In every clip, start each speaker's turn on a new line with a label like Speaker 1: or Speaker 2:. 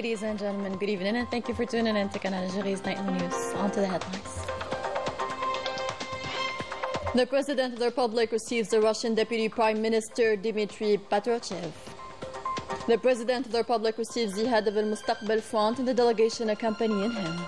Speaker 1: Ladies and gentlemen, good evening and thank you for tuning in to Canal Algérie's Nightly News. On to the headlines. The President of the Republic receives the Russian Deputy Prime Minister Dmitry Patrushev. The President of the Republic receives the head of Al Mustaqbal Front and the delegation accompanying him.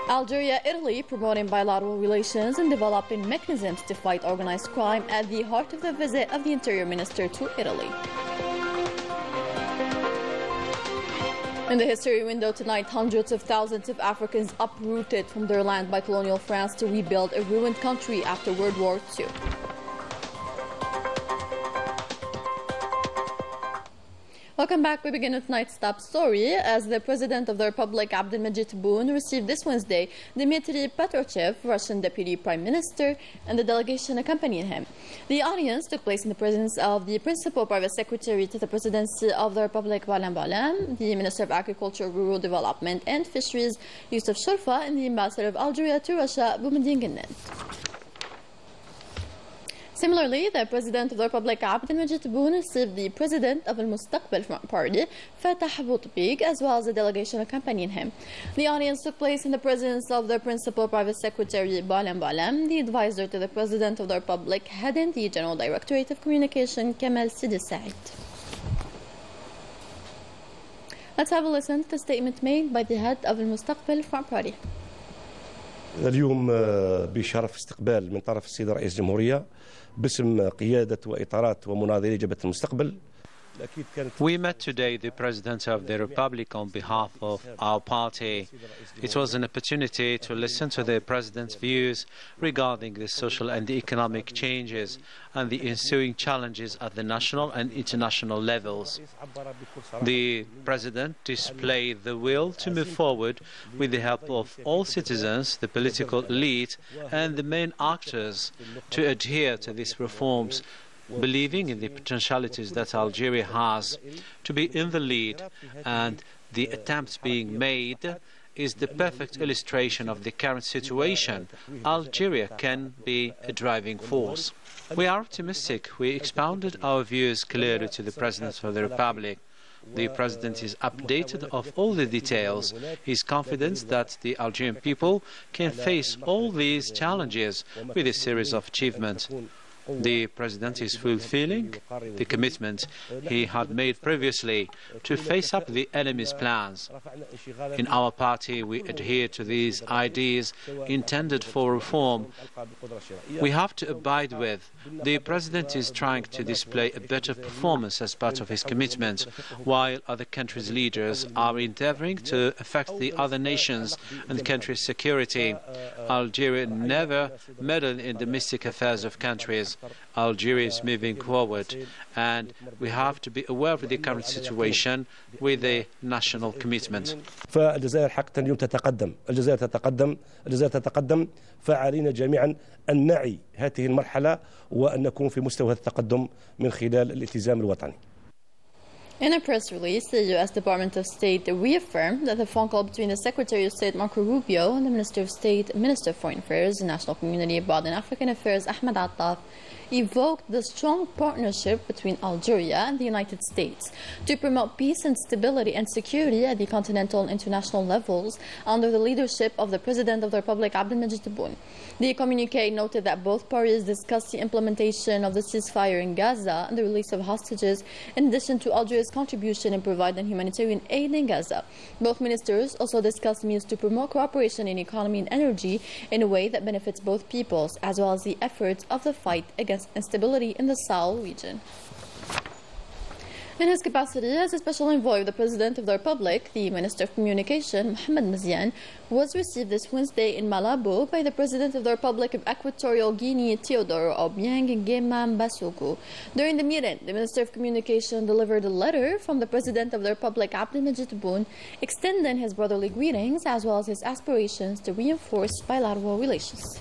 Speaker 1: Algeria, Italy promoting bilateral relations and developing mechanisms to fight organized crime at the heart of the visit of the Interior Minister to Italy. In the history window tonight, hundreds of thousands of Africans uprooted from their land by colonial France to rebuild a ruined country after World War II. Welcome back. We begin with tonight's top story as the President of the Republic, Abdelmajid Tebboune, received this Wednesday Dmitry Patrushev, Russian Deputy Prime Minister, and the delegation accompanying him. The audience took place in the presence of the Principal Private Secretary to the Presidency of the Republic, Balam Balam, the Minister of Agriculture, Rural Development and Fisheries, Yusuf Shorfa, and the Ambassador of Algeria to Russia, Boumediene Guenned. Similarly, the President of the Republic, Abdelmajid Tebboune, received the President of Al Mustaqbal Front Party, Fatah Bouteflika, as well as a delegation accompanying him. The audience took place in the presence of the Principal Private Secretary, Balam Balam, the Advisor to the President of the Republic, heading the General Directorate of Communication, Canal Sidi Said. Let's have a listen to the statement made by the head of Al Mustaqbal Front Party.
Speaker 2: اليوم بشرف استقبال من طرف السيد رئيس الجمهورية باسم قيادة وإطارات ومناظري جبهة المستقبل.
Speaker 3: We met today the President of the Republic on behalf of our party. It was an opportunity to listen to the President's views regarding the social and the economic changes and the ensuing challenges at the national and international levels. The President displayed the will to move forward with the help of all citizens, the political elite and the main actors to adhere to these reforms, believing in the potentialities that Algeria has to be in the lead, and the attempts being made is the perfect illustration of the current situation. Algeria can be a driving force. We are optimistic. We expounded our views clearly to the President of the Republic. The President is updated of all the details. He is confident that the Algerian people can face all these challenges with a series of achievements. The President is fulfilling the commitment he had made previously to face up the enemy's plans. In our party, we adhere to these ideas intended for reform. We have to abide with. The President is trying to display a better performance as part of his commitment, while other countries' leaders are endeavoring to affect the other nations and the country's security. Algeria never meddled in domestic affairs of countries. Algeria is moving forward, and we have to be aware of the current situation with a national commitment.
Speaker 2: فالجزائر حقا اليوم تتقدم، الجزائر تتقدم، فعلينا جميعا أن نعي هذه المرحلة وأن نكون في مستوى التقدم من خلال الالتزام الوطني.
Speaker 1: In a press release, the U.S. Department of State reaffirmed that the phone call between the Secretary of State Marco Rubio and the Minister of State, Minister of Foreign Affairs and National Community Abroad and African Affairs, Ahmed Attaf, evoked the strong partnership between Algeria and the United States to promote peace and stability and security at the continental and international levels under the leadership of the President of the Republic, Abdelmajid Tebboune. The communiqué noted that both parties discussed the implementation of the ceasefire in Gaza and the release of hostages, in addition to Algeria's contribution in providing humanitarian aid in Gaza. Both ministers also discussed means to promote cooperation in economy and energy in a way that benefits both peoples, as well as the efforts of the fight against instability in the Sahel region. In his capacity as a special envoy of the President of the Republic, the Minister of Communication, Mohamed Maziane, was received this Wednesday in Malabo by the President of the Republic of Equatorial Guinea, Teodoro Obiang Nguema Mbasogo. During the meeting, the Minister of Communication delivered a letter from the President of the Republic, Abdelmajid Tebboune, extending his brotherly greetings as well as his aspirations to reinforce bilateral relations.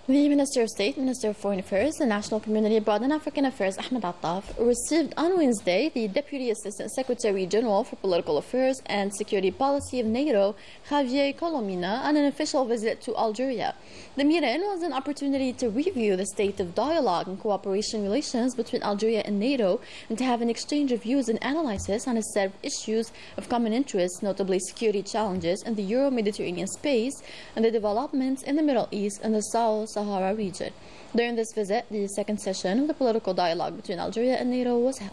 Speaker 1: The Minister of State, Minister of Foreign Affairs, and National Community Abroad and African Affairs, Ahmed Attaf, received on Wednesday the Deputy Assistant Secretary General for Political Affairs and Security Policy of NATO, Javier Colomina, on an official visit to Algeria. The meeting was an opportunity to review the state of dialogue and cooperation relations between Algeria and NATO and to have an exchange of views and analysis on a set of issues of common interest, notably security challenges in the Euro-Mediterranean space and the developments in the Middle East and the Sahara region. During this visit, the second session of the political dialogue between Algeria and NATO was held.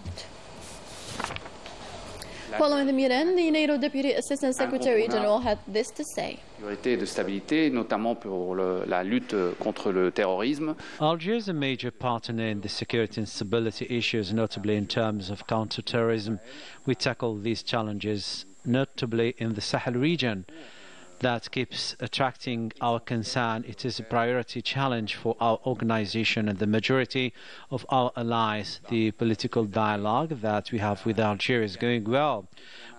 Speaker 1: Following the meeting, the NATO Deputy Assistant Secretary General had this to say.
Speaker 4: De stabilité, notamment pour la lutte contre le terrorisme.
Speaker 3: Algeria is a major partner in the security and stability issues, notably in terms of counter-terrorism. We tackle these challenges, notably in the Sahel region. That keeps attracting our concern. It is a priority challenge for our organization and the majority of our allies. The political dialogue that we have with Algeria is going well.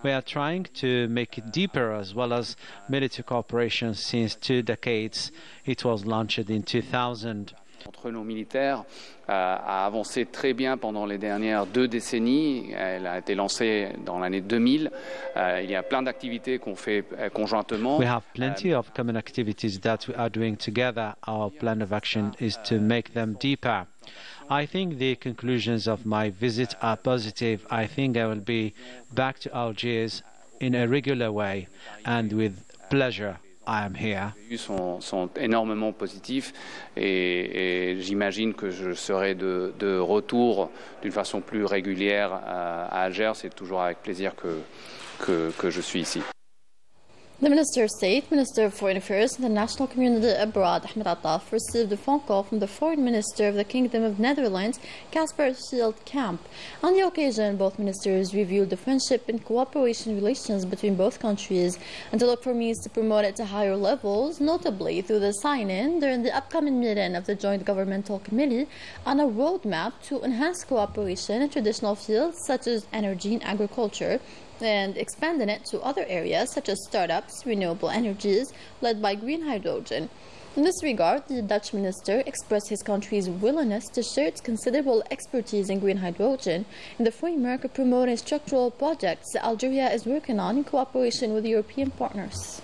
Speaker 3: We are trying to make it deeper as well as military cooperation since 2 decades. It was launched in 2000.
Speaker 4: Entre nos militaires a avancé très bien pendant les dernières 2 décennies. Elle a été lancée dans l'année 2000. Il y a plein d'activités qu'on fait conjointement.
Speaker 3: We have plenty of common activities that we are doing together. Our plan of action is to make them deeper. I think the conclusions of my visit are positive. I think I will be back to Algiers in a regular way and with pleasure. I am here.
Speaker 4: Les vues sont énormément positifs et j'imagine que je serai de retour d'une façon plus régulière à Alger. C'est toujours avec plaisir que je suis ici.
Speaker 1: The Minister of State, Minister of Foreign Affairs and the National Community Abroad, Ahmed Attaf, received a phone call from the Foreign Minister of the Kingdom of Netherlands, Casper Schildkamp. On the occasion, both ministers reviewed the friendship and cooperation relations between both countries and to look for means to promote it to higher levels, notably through the sign-in during the upcoming meeting of the Joint Governmental Committee on a roadmap to enhance cooperation in traditional fields such as energy and agriculture, and expanding it to other areas such as startups, renewable energies, led by green hydrogen. In this regard, the Dutch minister expressed his country's willingness to share its considerable expertise in green hydrogen in the framework of promoting structural projects that Algeria is working on in cooperation with European partners.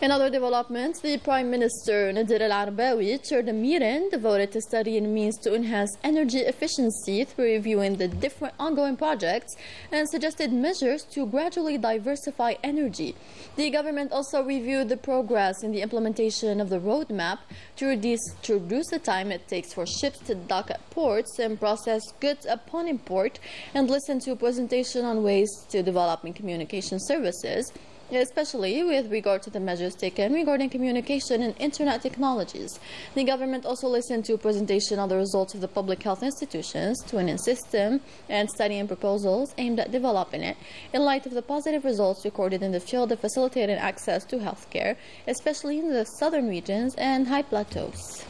Speaker 1: In other developments, the Prime Minister Nadir Al-Arbawi chaired a meeting devoted to studying means to enhance energy efficiency through reviewing the different ongoing projects and suggested measures to gradually diversify energy. The government also reviewed the progress in the implementation of the roadmap to reduce the time it takes for ships to dock at ports and process goods upon import, and listen to a presentation on ways to developing communication services, especially with regard to the measures taken regarding communication and internet technologies. The government also listened to a presentation on the results of the public health institutions, twinning system, and studying proposals aimed at developing it in light of the positive results recorded in the field of facilitating access to health care, especially in the southern regions and high plateaus.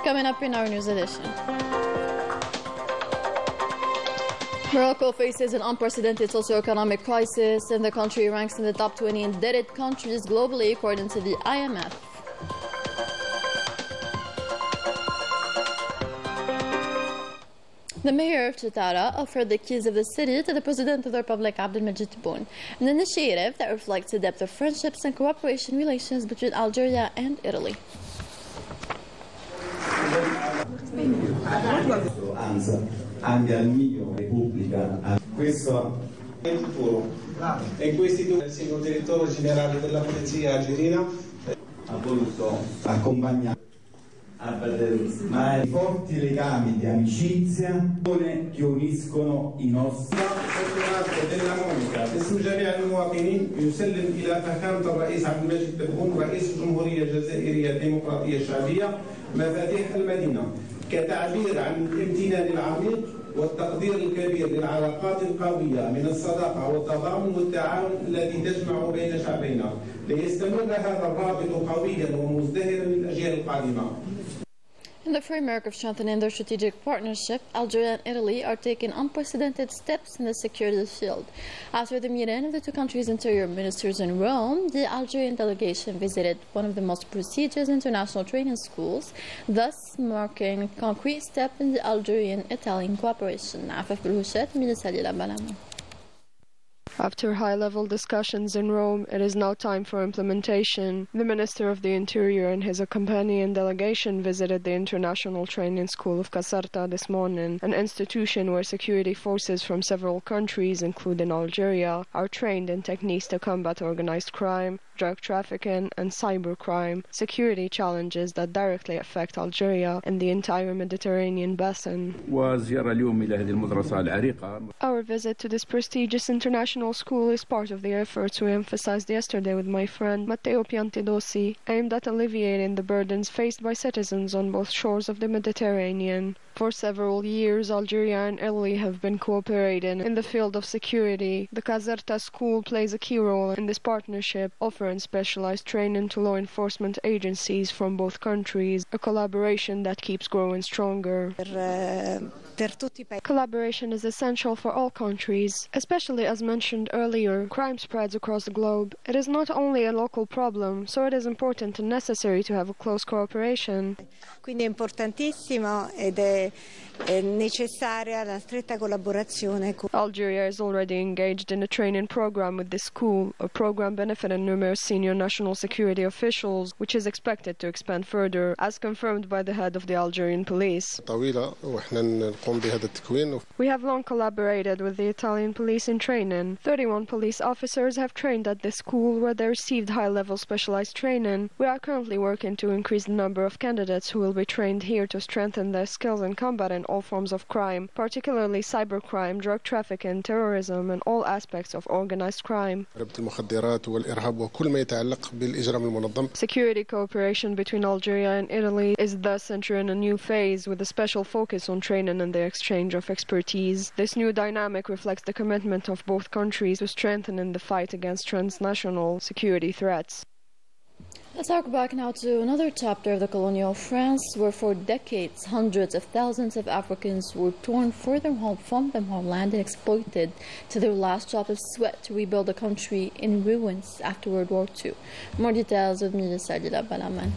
Speaker 1: Coming up in our news edition. Morocco faces an unprecedented socioeconomic crisis, and the country ranks in the top 20 indebted countries globally, according to the IMF. The mayor of Chitara offered the keys of the city to the President of the Republic, Abdelmajid Tebboune, an initiative that reflects the depth of friendships and cooperation relations between Algeria and Italy.
Speaker 5: Anche al mio Repubblica, questo è il futuro e questi due, il signor direttore generale della polizia algerina ha voluto accompagnare ma i forti legami di amicizia che uniscono i nostri. della Monica باسم جميع المواطنين يسلم إلى فخامة الرئيس عبد المجيد تبون رئيس الجمهورية الجزائرية الديمقراطية الشعبية مفاتيح المدينة كتعبير عن الامتنان العميق والتقدير الكبير للعلاقات القوية من الصداقة والتضامن والتعاون الذي تجمع بين شعبينا ليستمر هذا الرابط قويا ومزدهرا للأجيال القادمة.
Speaker 1: In In the framework of strengthening their strategic partnership, Algeria and Italy are taking unprecedented steps in the security field. After the meeting of the two countries' interior ministers in Rome, the Algerian delegation visited one of the most prestigious international training schools, thus marking a concrete step in the Algerian-Italian cooperation.
Speaker 6: After high-level discussions in Rome, it is now time for implementation. The Minister of the Interior and his accompanying delegation visited the International Training School of Caserta this morning, an institution where security forces from several countries, including Algeria, are trained in techniques to combat organized crime, drug trafficking, and cybercrime, security challenges that directly affect Algeria and the entire Mediterranean basin. Our visit to this prestigious international school is part of the efforts we emphasized yesterday with my friend Matteo Piantedosi, aimed at alleviating the burdens faced by citizens on both shores of the Mediterranean. For several years, Algeria and Italy have been cooperating in the field of security. The Caserta school plays a key role in this partnership, offering specialized training to law enforcement agencies from both countries, a collaboration that keeps growing stronger. Collaboration is essential for all countries, especially as mentioned earlier, crime spreads across the globe. It is not only a local problem, so it is important and necessary to have a close cooperation.
Speaker 7: Quindi è importantissimo ed è necessaria la stretta collaborazione.
Speaker 6: Algeria is already engaged in a training program with this school, a program benefiting numerous senior national security officials, which is expected to expand further, as confirmed by the head of the Algerian police. We have long collaborated with the Italian police in training. 31 police officers have trained at this school where they received high-level specialized training. We are currently working to increase the number of candidates who will be trained here to strengthen their skills in combating all forms of crime, particularly cybercrime, drug trafficking, terrorism, and all aspects of organized crime. Security cooperation between Algeria and Italy is thus entering a new phase with a special focus on training and the exchange of expertise. This new dynamic reflects the commitment of both countries to strengthening the fight against transnational security threats.
Speaker 1: Let's talk back now to another chapter of the colonial France, where for decades hundreds of thousands of Africans were torn from their homeland and exploited to their last drop of sweat to rebuild a country in ruins after World War II. More details with me, Sadila Balaman.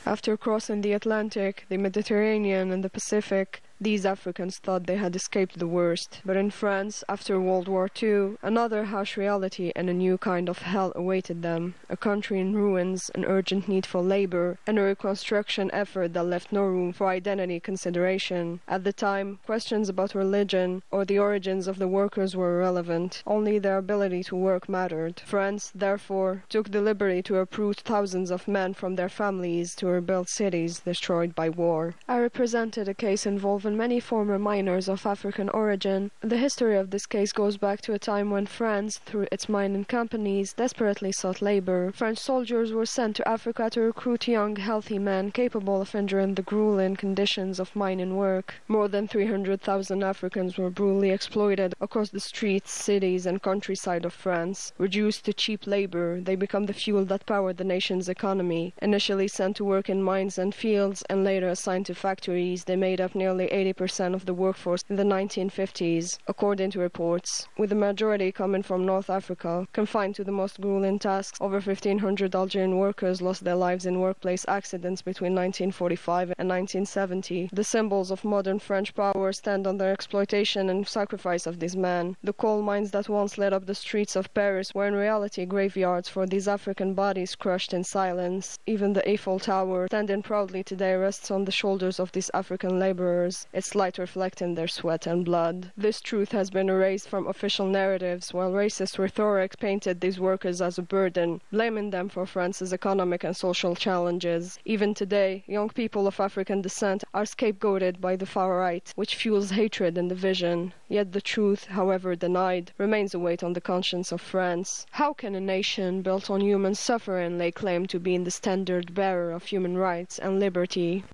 Speaker 6: After crossing the Atlantic, the Mediterranean, and the Pacific, these Africans thought they had escaped the worst. But in France, after World War II, another harsh reality and a new kind of hell awaited them. A country in ruins, an urgent need for labor, and a reconstruction effort that left no room for identity consideration. At the time, questions about religion or the origins of the workers were irrelevant. Only their ability to work mattered. France, therefore, took the liberty to uproot thousands of men from their families to rebuild cities destroyed by war. I represented a case involving many former miners of African origin. The history of this case goes back to a time when France, through its mining companies, desperately sought labor. French soldiers were sent to Africa to recruit young, healthy men capable of enduring the grueling conditions of mining work. More than 300,000 Africans were brutally exploited across the streets, cities, and countryside of France. Reduced to cheap labor, they become the fuel that powered the nation's economy. Initially sent to work in mines and fields, and later assigned to factories, they made up nearly 80% of the workforce in the 1950s, according to reports, with the majority coming from North Africa. Confined to the most grueling tasks, over 1,500 Algerian workers lost their lives in workplace accidents between 1945 and 1970. The symbols of modern French power stand on the exploitation and sacrifice of these men. The coal mines that once lit up the streets of Paris were in reality graveyards for these African bodies crushed in silence. Even the Eiffel Tower, standing proudly today, rests on the shoulders of these African laborers. its light reflecting their sweat and blood. This truth has been erased from official narratives, while racist rhetoric painted these workers as a burden, blaming them for France's economic and social challenges. Even today, young people of African descent are scapegoated by the far right, which fuels hatred and division. Yet the truth, however denied, remains a weight on the conscience of France. How can a nation built on human suffering lay claim to being the standard bearer of human rights and liberty?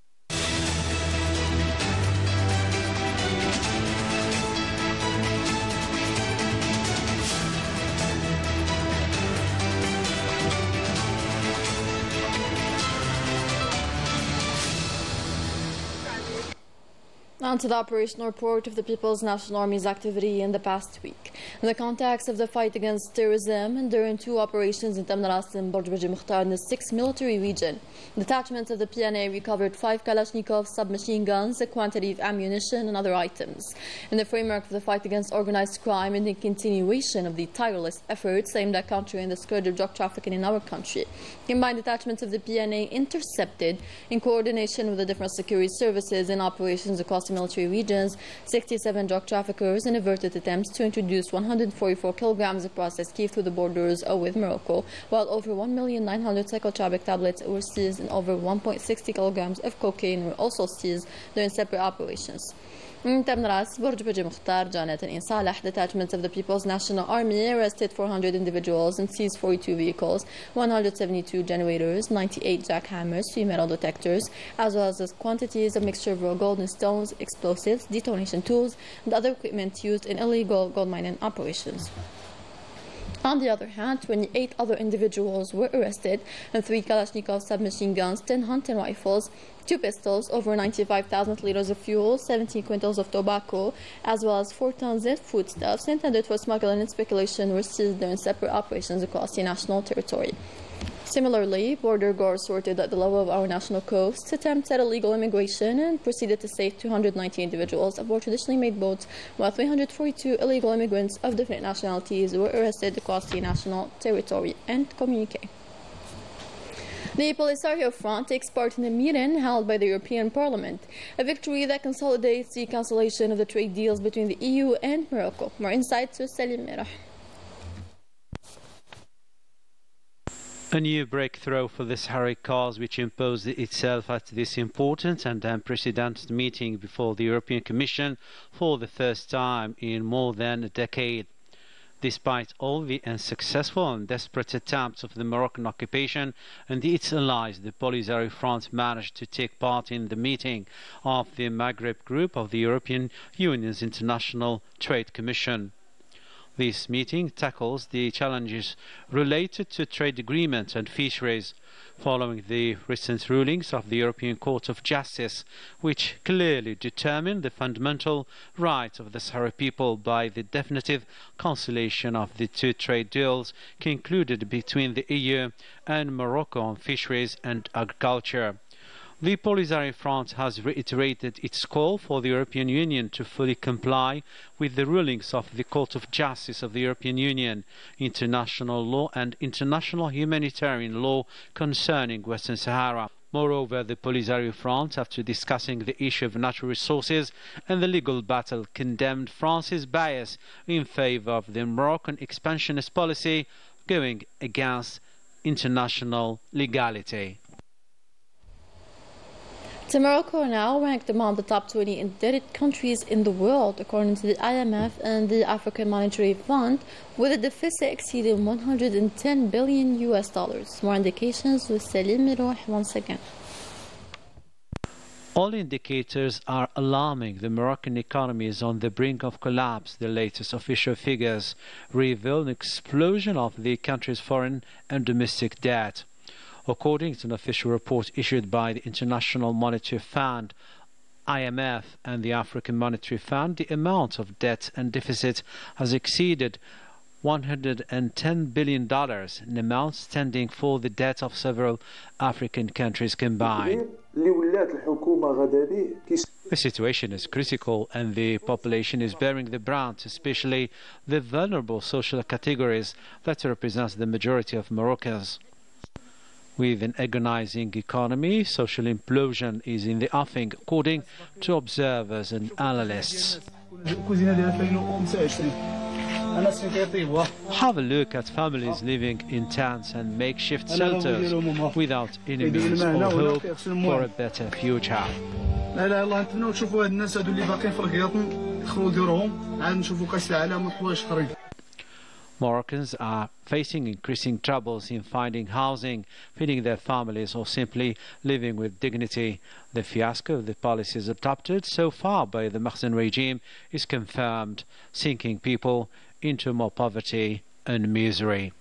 Speaker 1: On to the operational report of the People's National Army's activity in the past week. In the context of the fight against terrorism and during two operations in Tamnaras and Borj Mukhtar in the 6th military region, detachments of the PNA recovered 5 Kalashnikov submachine guns, a quantity of ammunition and other items. In the framework of the fight against organized crime and in continuation of the tireless efforts aimed at countering the scourge of drug trafficking in our country, combined detachments of the PNA intercepted, in coordination with the different security services and operations across the military regions, 67 drug traffickers and averted attempts to introduce 144 kilograms of processed key through the borders with Morocco, while over 1,900,000 psychotropic tablets were seized and over 1.60 kilograms of cocaine were also seized during separate operations. In Tamnaras, Borj Mukhtar, Janet and Salah, detachments of the People's National Army arrested 400 individuals and seized 42 vehicles, 172 generators, 98 jackhammers, 3 metal detectors, as well as quantities of mixture of raw gold and stones, explosives, detonation tools, and other equipment used in illegal gold mining operations. On the other hand, 28 other individuals were arrested and 3 Kalashnikov submachine guns, 10 hunting rifles, 2 pistols, over 95,000 liters of fuel, 17 quintals of tobacco, as well as 4 tons of foodstuffs intended for smuggling and speculation were seized during separate operations across the national territory. Similarly, border guards sorted at the level of our national coast attempts at illegal immigration and proceeded to save 290 individuals aboard traditionally made boats, while 342 illegal immigrants of different nationalities were arrested across the national territory. End communique. The Polisario Front takes part in a meeting held by the European Parliament, a victory that consolidates the cancellation of the trade deals between the EU and Morocco. More insights with Salim Merah.
Speaker 3: A new breakthrough for the Sahrawi cause, which imposed itself at this important and unprecedented meeting before the European Commission for the first time in more than a decade. Despite all the unsuccessful and desperate attempts of the Moroccan occupation and its allies, the Polisario Front managed to take part in the meeting of the Maghreb Group of the European Union's International Trade Commission. This meeting tackles the challenges related to trade agreements and fisheries, following the recent rulings of the European Court of Justice, which clearly determine the fundamental rights of the Sahrawi people by the definitive cancellation of the 2 trade deals concluded between the EU and Morocco on fisheries and agriculture. The Polisario Front has reiterated its call for the European Union to fully comply with the rulings of the Court of Justice of the European Union, international law and international humanitarian law concerning Western Sahara. Moreover, the Polisario Front, after discussing the issue of natural resources and the legal battle, condemned France's bias in favor of the Moroccan expansionist policy going against international legality.
Speaker 1: Morocco now ranked among the top 20 indebted countries in the world, according to the IMF and the African Monetary Fund, with a deficit exceeding $110 billion. More indications with Salim Miroh once again.
Speaker 3: All indicators are alarming. The Moroccan economy is on the brink of collapse. The latest official figures reveal an explosion of the country's foreign and domestic debt. According to an official report issued by the International Monetary Fund, IMF, and the African Monetary Fund, the amount of debt and deficit has exceeded $110 billion, an amount standing for the debt of several African countries combined. The situation is critical and the population is bearing the brunt, especially the vulnerable social categories that represent the majority of Moroccans. With an agonizing economy, social implosion is in the offing, according to observers and analysts. Have a look at families living in tents and makeshift shelters without any means or hope for a better future. Moroccans are facing increasing troubles in finding housing, feeding their families, or simply living with dignity. The fiasco of the policies adopted so far by the Mahsen regime is confirmed, sinking people into more poverty and misery.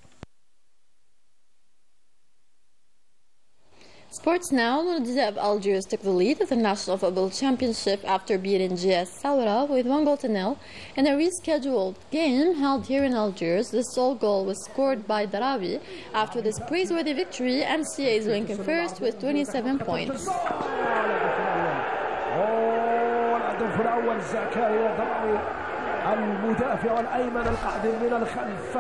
Speaker 1: Sports now. Nouadhibou of Algiers took the lead of the National Football Championship after beating GS Saoura with 1-0 in a rescheduled game held here in Algiers. The sole goal was scored by Darawi. After this praiseworthy victory, MCA is ranking first with 27 points.
Speaker 8: المدافع الأيمن القادم من الخلف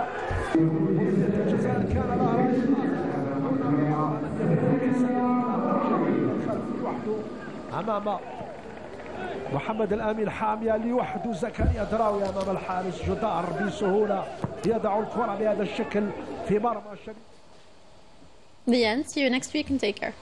Speaker 8: أمام محمد الأمين حامية لوحده زكريا دراوي أمام الحارس جدار بسهولة يضع الكرة بهذا الشكل في مرمى
Speaker 1: The end. See you next week and take care.